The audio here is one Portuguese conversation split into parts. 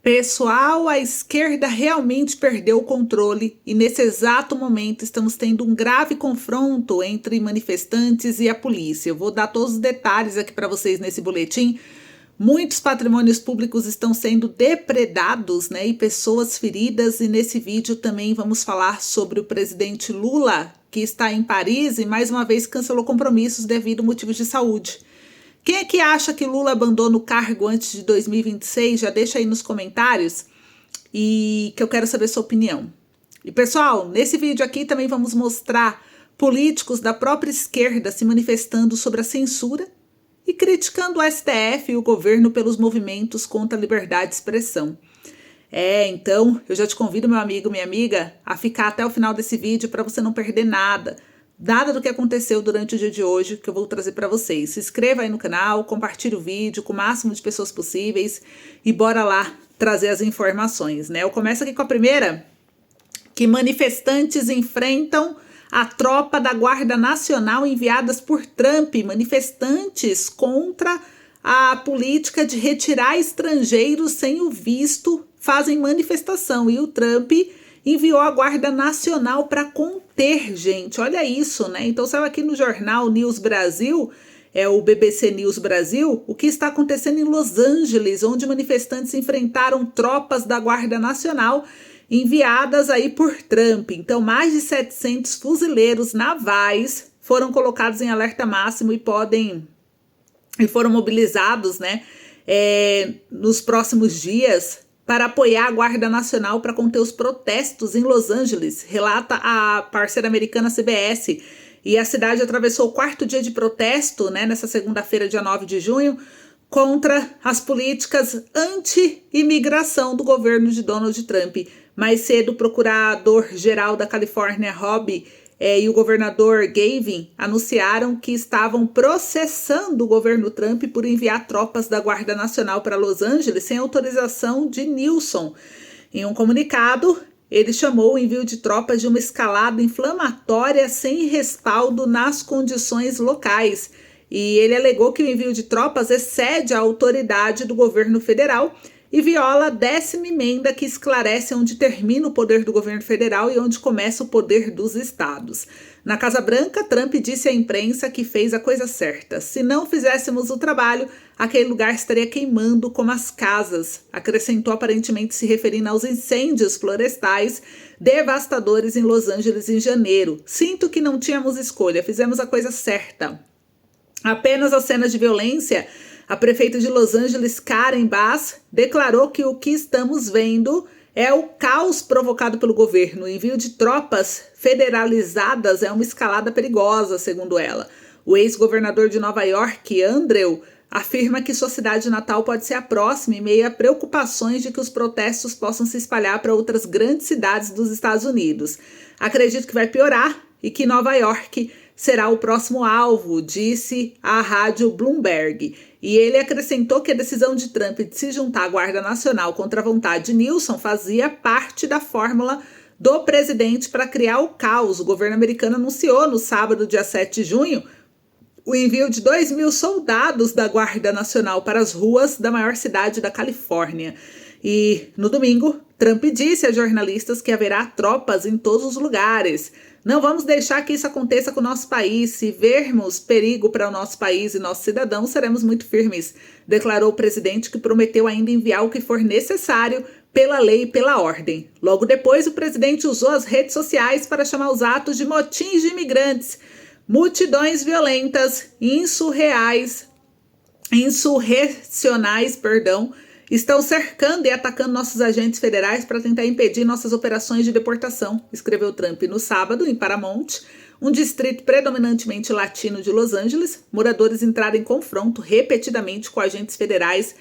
Pessoal, a esquerda realmente perdeu o controle e nesse exato momento estamos tendo um grave confronto entre manifestantes e a polícia. Eu vou dar todos os detalhes aqui para vocês nesse boletim. Muitos patrimônios públicos estão sendo depredados, né, e pessoas feridas. E nesse vídeo também vamos falar sobre o presidente Lula, que está em Paris e mais uma vez cancelou compromissos devido a motivos de saúde. Quem é que acha que Lula abandona o cargo antes de 2026? Já deixa aí nos comentários e que eu quero saber sua opinião. E pessoal, nesse vídeo aqui também vamos mostrar políticos da própria esquerda se manifestando sobre a censura e criticando o STF e o governo pelos movimentos contra a liberdade de expressão. Então eu já te convido, meu amigo, minha amiga, a ficar até o final desse vídeo para você não perder nada do que aconteceu durante o dia de hoje que eu vou trazer para vocês. Se inscreva aí no canal, compartilhe o vídeo com o máximo de pessoas possíveis e bora lá trazer as informações, né? Eu começo aqui com a primeira, que manifestantes enfrentam a tropa da Guarda Nacional enviadas por Trump, manifestantes contra a política de retirar estrangeiros sem o visto, fazem manifestação e o Trump enviou a Guarda Nacional para conter, gente. Olha isso, né? Então saiu aqui no jornal News Brasil, o BBC News Brasil, o que está acontecendo em Los Angeles, onde manifestantes enfrentaram tropas da Guarda Nacional enviadas aí por Trump. Então mais de 700 fuzileiros navais foram colocados em alerta máximo e foram mobilizados, né, nos próximos dias para apoiar a Guarda Nacional para conter os protestos em Los Angeles, relata a parceira americana CBS. E a cidade atravessou o quarto dia de protesto, né, nessa segunda-feira, dia 9 de junho, contra as políticas anti-imigração do governo de Donald Trump. Mais cedo, o procurador-geral da Califórnia, Rob, e o governador Gavin anunciaram que estavam processando o governo Trump por enviar tropas da Guarda Nacional para Los Angeles sem autorização de Nixon. Em um comunicado, ele chamou o envio de tropas de uma escalada inflamatória sem respaldo nas condições locais. E ele alegou que o envio de tropas excede a autoridade do governo federal e viola a 10ª emenda que esclarece onde termina o poder do governo federal e onde começa o poder dos estados. Na Casa Branca, Trump disse à imprensa que fez a coisa certa. Se não fizéssemos o trabalho, aquele lugar estaria queimando como as casas. Acrescentou, aparentemente se referindo aos incêndios florestais devastadores em Los Angeles em janeiro. Sinto que não tínhamos escolha, fizemos a coisa certa. Apenas as cenas de violência. A prefeita de Los Angeles, Karen Bass, declarou que o que estamos vendo é o caos provocado pelo governo. O envio de tropas federalizadas é uma escalada perigosa, segundo ela. O ex-governador de Nova York, Andrew, afirma que sua cidade natal pode ser a próxima em meio a preocupações de que os protestos possam se espalhar para outras grandes cidades dos Estados Unidos. Acredito que vai piorar e que Nova York será o próximo alvo, disse a rádio Bloomberg. E ele acrescentou que a decisão de Trump de se juntar à Guarda Nacional contra a vontade de Nixon fazia parte da fórmula do presidente para criar o caos. O governo americano anunciou no sábado, dia 7 de junho, o envio de 2.000 soldados da Guarda Nacional para as ruas da maior cidade da Califórnia. E no domingo, Trump disse a jornalistas que haverá tropas em todos os lugares. Não vamos deixar que isso aconteça com o nosso país. Se vermos perigo para o nosso país e nossos cidadãos, seremos muito firmes, declarou o presidente, que prometeu ainda enviar o que for necessário pela lei e pela ordem. Logo depois, o presidente usou as redes sociais para chamar os atos de motins de imigrantes. Multidões violentas, insurrecionais, estão cercando e atacando nossos agentes federais para tentar impedir nossas operações de deportação, escreveu Trump. No sábado, em Paramount, um distrito predominantemente latino de Los Angeles, moradores entraram em confronto repetidamente com agentes federais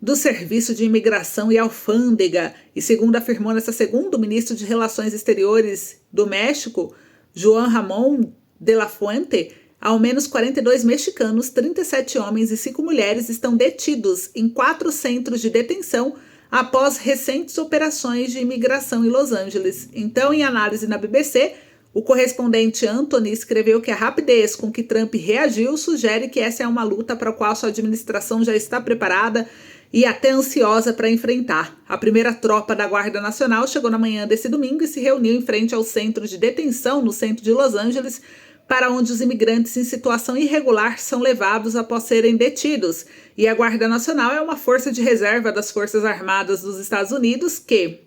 do Serviço de Imigração e Alfândega. E segundo afirmou nesta segunda o ministro de Relações Exteriores do México, Juan Ramón de la Fuente, ao menos 42 mexicanos, 37 homens e 5 mulheres estão detidos em 4 centros de detenção após recentes operações de imigração em Los Angeles. Então, em análise na BBC, o correspondente Anthony escreveu que a rapidez com que Trump reagiu sugere que essa é uma luta para a qual sua administração já está preparada e até ansiosa para enfrentar. A primeira tropa da Guarda Nacional chegou na manhã desse domingo e se reuniu em frente ao centro de detenção no centro de Los Angeles, para onde os imigrantes em situação irregular são levados após serem detidos. E a Guarda Nacional é uma força de reserva das Forças Armadas dos Estados Unidos que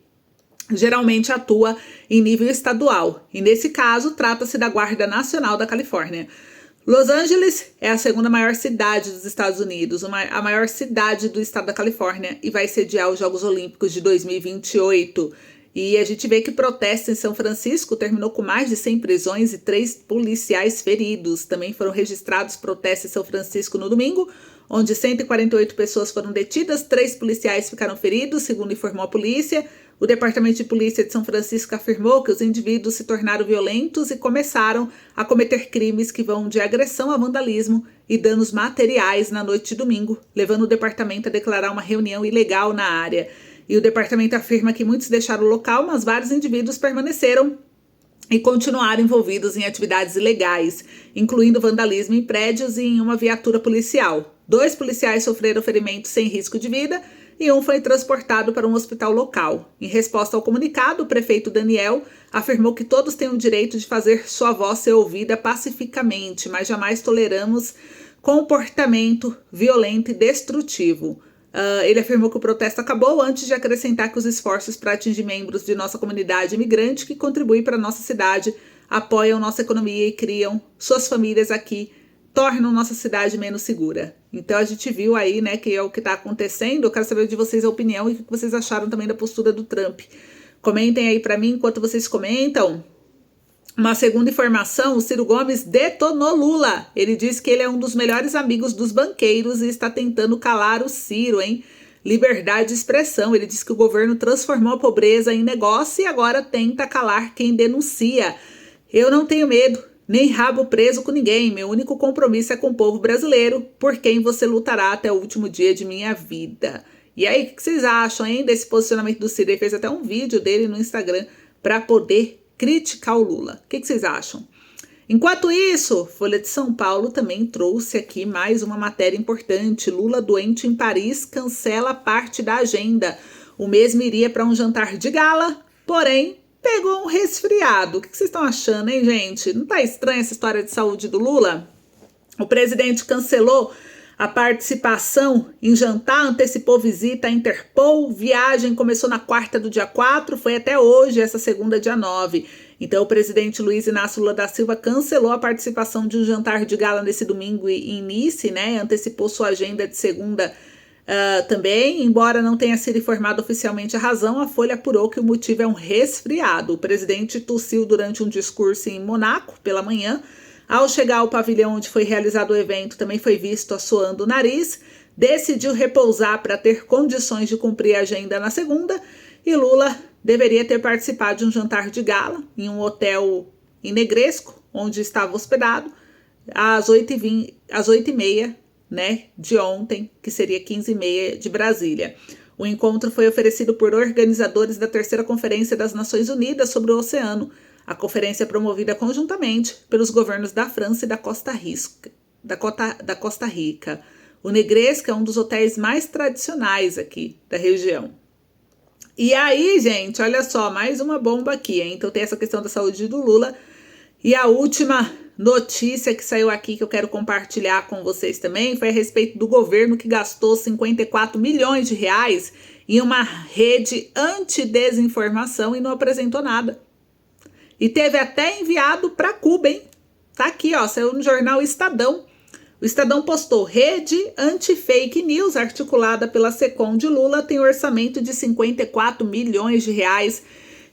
geralmente atua em nível estadual. E nesse caso, trata-se da Guarda Nacional da Califórnia. Los Angeles é a segunda maior cidade dos Estados Unidos, a maior cidade do estado da Califórnia, e vai sediar os Jogos Olímpicos de 2028. E a gente vê que o protesto em São Francisco terminou com mais de 100 prisões e 3 policiais feridos. Também foram registrados protestos em São Francisco no domingo, onde 148 pessoas foram detidas, 3 policiais ficaram feridos, segundo informou a polícia. O Departamento de Polícia de São Francisco afirmou que os indivíduos se tornaram violentos e começaram a cometer crimes que vão de agressão a vandalismo e danos materiais na noite de domingo, levando o departamento a declarar uma reunião ilegal na área. E o departamento afirma que muitos deixaram o local, mas vários indivíduos permaneceram e continuaram envolvidos em atividades ilegais, incluindo vandalismo em prédios e em uma viatura policial. 2 policiais sofreram ferimentos sem risco de vida e um foi transportado para um hospital local. Em resposta ao comunicado, o prefeito Daniel afirmou que todos têm o direito de fazer sua voz ser ouvida pacificamente, mas jamais toleramos comportamento violento e destrutivo. Ele afirmou que o protesto acabou antes de acrescentar que os esforços para atingir membros de nossa comunidade imigrante que contribuem para a nossa cidade, apoiam nossa economia e criam suas famílias aqui, tornam nossa cidade menos segura. Então a gente viu aí, né, que é o que está acontecendo. Eu quero saber de vocês a opinião e o que vocês acharam também da postura do Trump. Comentem aí para mim enquanto vocês comentam. Uma segunda informação, o Ciro Gomes detonou Lula. Ele disse que ele é um dos melhores amigos dos banqueiros e está tentando calar o Ciro, hein? Liberdade de expressão. Ele disse que o governo transformou a pobreza em negócio e agora tenta calar quem denuncia. Eu não tenho medo, nem rabo preso com ninguém. Meu único compromisso é com o povo brasileiro, por quem você lutará até o último dia de minha vida. E aí, o que vocês acham, hein, desse posicionamento do Ciro? Ele fez até um vídeo dele no Instagram para poder criticar o Lula. O que vocês acham? Enquanto isso, Folha de São Paulo também trouxe aqui mais uma matéria importante. Lula doente em Paris cancela parte da agenda. O mesmo iria para um jantar de gala, porém pegou um resfriado. O que vocês estão achando, hein, gente? Não tá estranha essa história de saúde do Lula? O presidente cancelou a participação em jantar, antecipou visita à Interpol, viagem começou na quarta do dia 4, foi até hoje, essa segunda, dia 9. Então o presidente Luiz Inácio Lula da Silva cancelou a participação de um jantar de gala nesse domingo em Nice, né? Antecipou sua agenda de segunda também, embora não tenha sido informado oficialmente a razão, a Folha apurou que o motivo é um resfriado. O presidente tossiu durante um discurso em Monaco pela manhã. Ao chegar ao pavilhão onde foi realizado o evento, também foi visto assoando o nariz, decidiu repousar para ter condições de cumprir a agenda na segunda, e Lula deveria ter participado de um jantar de gala em um hotel em Negresco, onde estava hospedado, às 8h30, né, de ontem, que seria 15h30 de Brasília. O encontro foi oferecido por organizadores da terceira Conferência das Nações Unidas sobre o Oceano. A conferência é promovida conjuntamente pelos governos da França e da Costa Rica. O Negresco é um dos hotéis mais tradicionais aqui da região. E aí, gente, olha só, mais uma bomba aqui, hein? Então tem essa questão da saúde do Lula. E a última notícia que saiu aqui que eu quero compartilhar com vocês também foi a respeito do governo que gastou 54 milhões de reais em uma rede anti-desinformação e não apresentou nada. E teve até enviado para Cuba, hein? Tá aqui, ó, saiu no jornal Estadão. O Estadão postou: rede anti-fake news articulada pela SECOM de Lula tem orçamento de 54 milhões de reais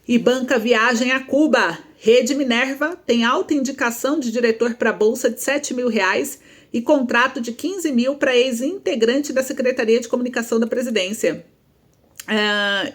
e banca viagem a Cuba. Rede Minerva tem alta indicação de diretor para bolsa de 7 mil reais e contrato de 15 mil para ex-integrante da Secretaria de Comunicação da Presidência.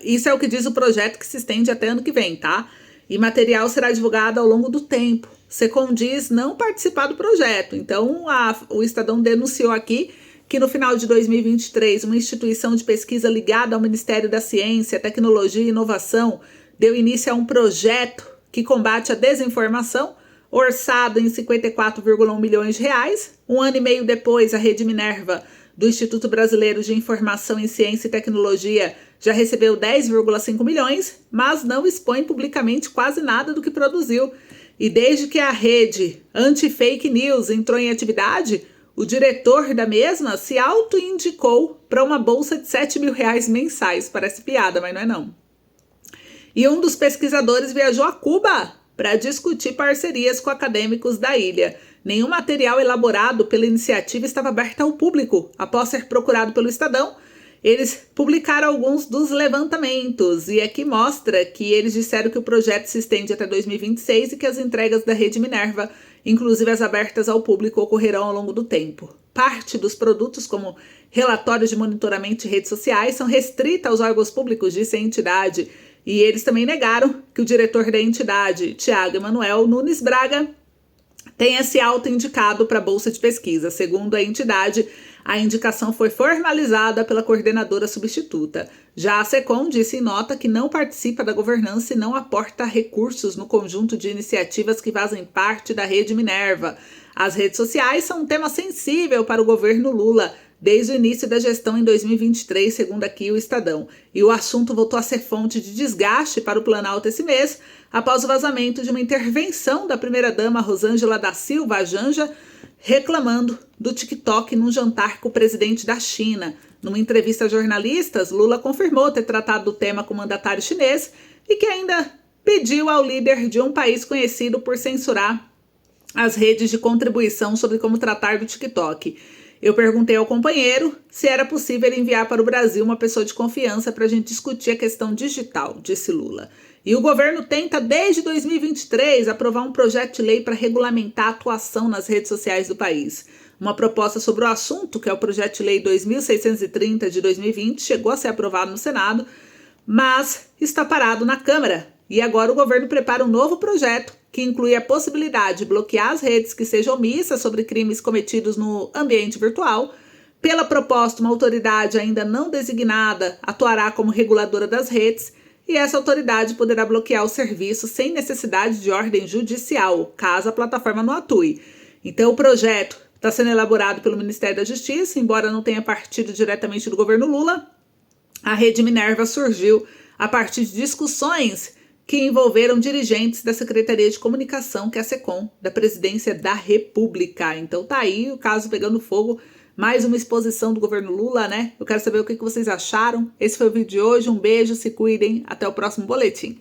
Isso é o que diz o projeto, que se estende até ano que vem, tá? E material será divulgado ao longo do tempo. SECOM diz não participar do projeto. Então, o Estadão denunciou aqui que no final de 2023, uma instituição de pesquisa ligada ao Ministério da Ciência, Tecnologia e Inovação deu início a um projeto que combate a desinformação, orçado em 54,1 milhões de reais. Um ano e meio depois, a Rede Minerva do Instituto Brasileiro de Informação em Ciência e Tecnologia já recebeu 10,5 milhões, mas não expõe publicamente quase nada do que produziu. E desde que a rede anti-fake news entrou em atividade, o diretor da mesma se auto-indicou para uma bolsa de R$7 mil mensais. Parece piada, mas não é não. E um dos pesquisadores viajou a Cuba para discutir parcerias com acadêmicos da ilha. Nenhum material elaborado pela iniciativa estava aberto ao público. Após ser procurado pelo Estadão, eles publicaram alguns dos levantamentos e aqui mostra que eles disseram que o projeto se estende até 2026 e que as entregas da Rede Minerva, inclusive as abertas ao público, ocorrerão ao longo do tempo. Parte dos produtos, como relatórios de monitoramento de redes sociais, são restritas aos órgãos públicos, disse a entidade. E eles também negaram que o diretor da entidade, Tiago Emanuel Nunes Braga, tenha se auto-indicado para a bolsa de pesquisa. Segundo a entidade, a indicação foi formalizada pela coordenadora substituta. Já a SECOM disse em nota que não participa da governança e não aporta recursos no conjunto de iniciativas que fazem parte da Rede Minerva. As redes sociais são um tema sensível para o governo Lula desde o início da gestão em 2023, segundo aqui o Estadão. E o assunto voltou a ser fonte de desgaste para o Planalto esse mês, após o vazamento de uma intervenção da primeira-dama Rosângela da Silva, a Janja, reclamando do TikTok num jantar com o presidente da China. Numa entrevista a jornalistas, Lula confirmou ter tratado do tema com o mandatário chinês e que ainda pediu ao líder de um país conhecido por censurar as redes de contribuição sobre como tratar do TikTok. Eu perguntei ao companheiro se era possível enviar para o Brasil uma pessoa de confiança para a gente discutir a questão digital, disse Lula. E o governo tenta, desde 2023, aprovar um projeto de lei para regulamentar a atuação nas redes sociais do país. Uma proposta sobre o assunto, que é o projeto de lei 2630 de 2020, chegou a ser aprovado no Senado, mas está parado na Câmara. E agora o governo prepara um novo projeto que inclui a possibilidade de bloquear as redes que sejam omissas sobre crimes cometidos no ambiente virtual. Pela proposta, uma autoridade ainda não designada atuará como reguladora das redes e essa autoridade poderá bloquear o serviço sem necessidade de ordem judicial, caso a plataforma não atue. Então, o projeto está sendo elaborado pelo Ministério da Justiça, embora não tenha partido diretamente do governo Lula. A Rede Minerva surgiu a partir de discussões que envolveram dirigentes da Secretaria de Comunicação, que é a SECOM, da Presidência da República. Então tá aí o caso pegando fogo, mais uma exposição do governo Lula, né? Eu quero saber o que vocês acharam. Esse foi o vídeo de hoje, um beijo, se cuidem, até o próximo boletim.